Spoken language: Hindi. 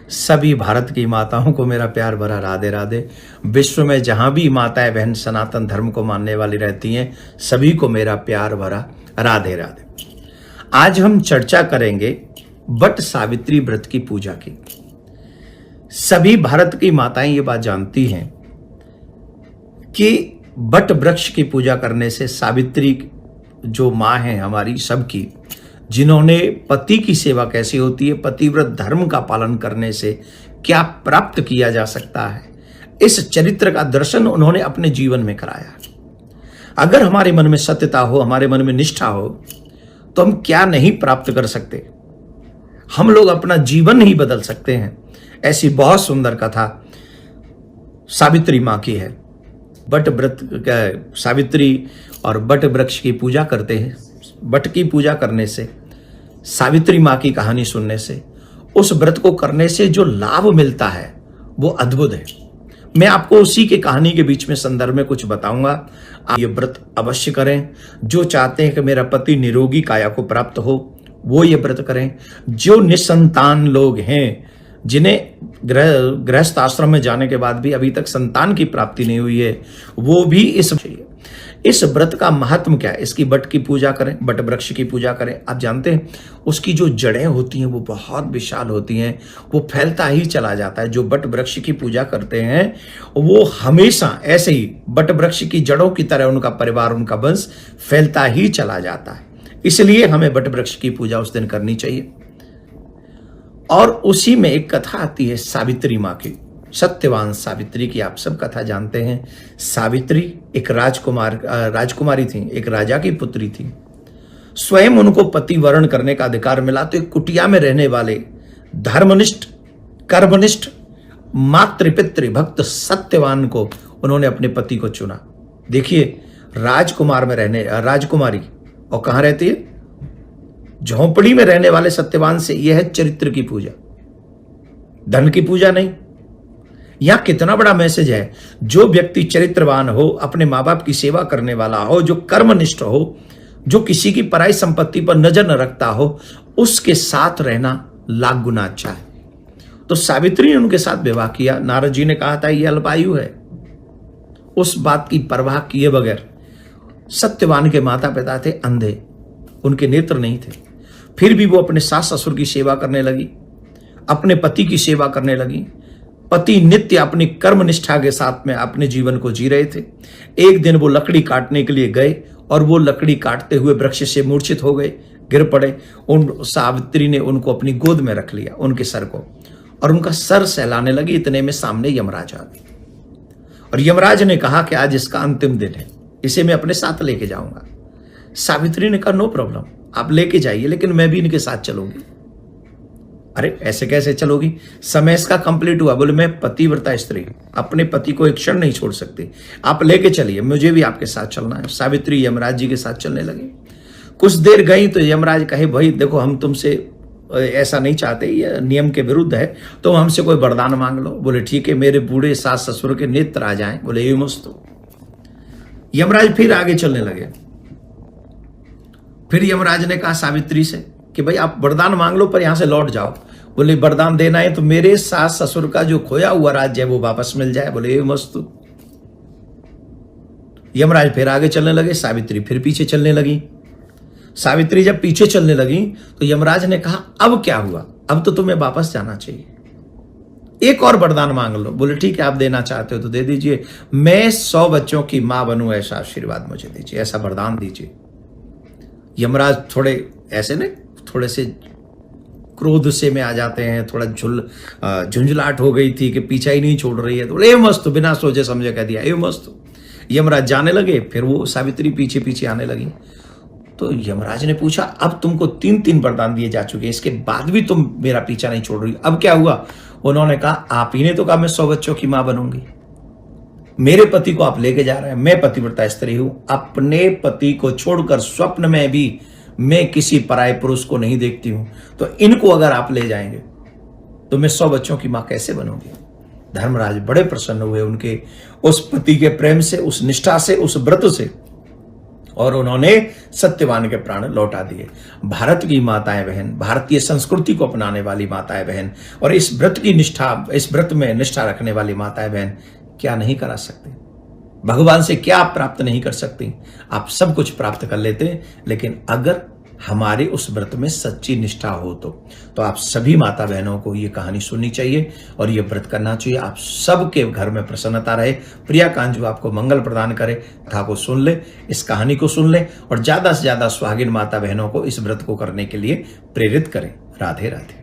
सभी भारत की माताओं को मेरा प्यार भरा राधे राधे। विश्व में जहां भी माताएं बहन सनातन धर्म को मानने वाली रहती हैं, सभी को मेरा प्यार भरा राधे राधे। आज हम चर्चा करेंगे वट सावित्री व्रत की पूजा की। सभी भारत की माताएं ये बात जानती हैं कि वट वृक्ष की पूजा करने से सावित्री जो माँ है हमारी सबकी, जिन्होंने पति की सेवा कैसी होती है, पतिव्रत धर्म का पालन करने से क्या प्राप्त किया जा सकता है, इस चरित्र का दर्शन उन्होंने अपने जीवन में कराया। अगर हमारे मन में सत्यता हो, हमारे मन में निष्ठा हो, तो हम क्या नहीं प्राप्त कर सकते। हम लोग अपना जीवन ही बदल सकते हैं। ऐसी बहुत सुंदर कथा सावित्री माँ की है। वट व्रत सावित्री और वट वृक्ष की पूजा करते हैं। वट की पूजा करने से, सावित्री माँ की कहानी सुनने से, उस व्रत को करने से जो लाभ मिलता है वो अद्भुत है। मैं आपको उसी के कहानी के बीच में संदर्भ में कुछ बताऊंगा। आप ये व्रत अवश्य करें। जो चाहते हैं कि मेरा पति निरोगी काया को प्राप्त हो, वो ये व्रत करें। जो निसंतान लोग हैं, जिन्हें गृहस्थ आश्रम में जाने के बाद भी अभी तक संतान की प्राप्ति नहीं हुई है, वो भी इस व्रत का महत्व क्या है, इसकी वट की पूजा करें, वट वृक्ष की पूजा करें। आप जानते हैं उसकी जो जड़ें होती हैं वो बहुत विशाल होती हैं, वो फैलता ही चला जाता है। जो वट वृक्ष की पूजा करते हैं वो हमेशा ऐसे ही वट वृक्ष की जड़ों की तरह उनका परिवार, उनका वंश फैलता ही चला जाता है। इसलिए हमें वट वृक्ष की पूजा उस दिन करनी चाहिए। और उसी में एक कथा आती है सावित्री माँ की, सत्यवान सावित्री की। आप सब कथा जानते हैं। सावित्री एक राजकुमारी थी, एक राजा की पुत्री थी। स्वयं उनको पति वरण करने का अधिकार मिला तो एक कुटिया में रहने वाले धर्मनिष्ठ, कर्मनिष्ठ, मातृपितृ भक्त सत्यवान को उन्होंने अपने पति को चुना। देखिए, राजकुमारी और कहाँ रहती है, झोंपड़ी में रहने वाले सत्यवान से यह है चरित्र की पूजा, धन की पूजा नहीं। यहां कितना बड़ा मैसेज है। जो व्यक्ति चरित्रवान हो, अपने माँ बाप की सेवा करने वाला हो, जो कर्मनिष्ठ हो, जो किसी की पराई संपत्ति पर नजर न रखता हो, उसके साथ रहना लाख गुना अच्छा है। तो सावित्री ने उनके साथ विवाह किया। नारद जी ने कहा था ये अल्पायु है। उस बात की परवाह किए बगैर, सत्यवान के माता पिता थे अंधे, उनके नेत्र नहीं थे, फिर भी वो अपने सास ससुर की सेवा करने लगी, अपने पति की सेवा करने लगी। पति नित्य अपनी कर्म निष्ठा के साथ में अपने जीवन को जी रहे थे। एक दिन वो लकड़ी काटने के लिए गए और वो लकड़ी काटते हुए वृक्ष से मूर्छित हो गए, गिर पड़े। सावित्री ने उनको अपनी गोद में रख लिया, उनके सर को, और उनका सर सहलाने लगी। इतने में सामने यमराज आ गए और यमराज ने कहा कि आज इसका अंतिम दिन है, इसे मैं अपने साथ लेके जाऊंगा। सावित्री ने कहा नो प्रॉब्लम, आप लेके जाइए, लेकिन मैं भी इनके साथ चलूंगी। अरे ऐसे कैसे चलोगी, समय इसका कंप्लीट हुआ। बोले मैं पतिव्रता स्त्री, अपने पति को एक क्षण नहीं छोड़ सकती, आप लेके चलिए, मुझे भी आपके साथ चलना है। सावित्री यमराज जी के साथ चलने लगी। कुछ देर गई तो यमराज कहे भाई देखो, हम तुमसे ऐसा नहीं चाहते, ये नियम के विरुद्ध है, तो हमसे कोई वरदान मांग लो। बोले ठीक है, मेरे बूढ़े सास ससुर के नेत्र आ जाएं। बोले ये मस्त। यमराज फिर आगे चलने लगे। फिर यमराज ने कहा सावित्री से कि भाई आप वरदान मांग लो, पर यहां से लौट जाओ। बोले वरदान देना है तो मेरे सास ससुर का जो खोया हुआ राज्य है वो वापस मिल जाए। बोले ये मस्त। यमराज फिर आगे चलने लगे, सावित्री फिर पीछे चलने लगी। सावित्री जब पीछे चलने लगी तो यमराज ने कहा अब क्या हुआ, अब तो तुम्हें वापस जाना चाहिए, एक और वरदान मांग लो। बोले ठीक है, आप देना चाहते हो तो दे दीजिए, मैं 100 बच्चों की मां बनूं, ऐसा आशीर्वाद मुझे दीजिए, ऐसा वरदान दीजिए। यमराज थोड़े ऐसे ने थोड़े से क्रोध से में आ जाते हैं, थोड़ा झुंझलाहट हो गई थी कि पीछा ही नहीं छोड़ रही है। तो बोले मस्त, बिना सोचे समझे कह दिया ये मस्त। यमराज जाने लगे, फिर वो सावित्री पीछे पीछे आने लगी। तो यमराज ने पूछा अब तुमको 3 वरदान दिए जा चुके हैं, इसके बाद भी तुम मेरा पीछा नहीं छोड़ रही, अब क्या हुआ? उन्होंने कहा आप ही ने तो कहा मैं 100 बच्चों की मां बनूंगी, मेरे पति को आप लेके जा रहे हैं, मैं पतिव्रता स्त्री हूं, अपने पति को छोड़कर स्वप्न में भी मैं किसी पराये पुरुष को नहीं देखती हूं, तो इनको अगर आप ले जाएंगे तो मैं 100 बच्चों की मां कैसे बनूंगी? धर्मराज बड़े प्रसन्न हुए उनके उस पति के प्रेम से, उस निष्ठा से, उस व्रत से। और उन्होंने सत्यवान के प्राण लौटा दिए। भारत की माताएं बहन, भारतीय संस्कृति को अपनाने वाली माताएं बहन और इस व्रत में निष्ठा रखने वाली माताएं बहन क्या नहीं करा सकती? भगवान से क्या आप प्राप्त नहीं कर सकती? आप सब कुछ प्राप्त कर लेते, लेकिन अगर हमारे उस व्रत में सच्ची निष्ठा हो तो आप सभी माता बहनों को ये कहानी सुननी चाहिए और ये व्रत करना चाहिए। आप सबके घर में प्रसन्नता रहे, प्रिया कांजू आपको मंगल प्रदान करे। कथा को सुन ले, इस कहानी को सुन ले और ज्यादा से ज्यादा सुहागिन माता बहनों को इस व्रत को करने के लिए प्रेरित करें। राधे राधे।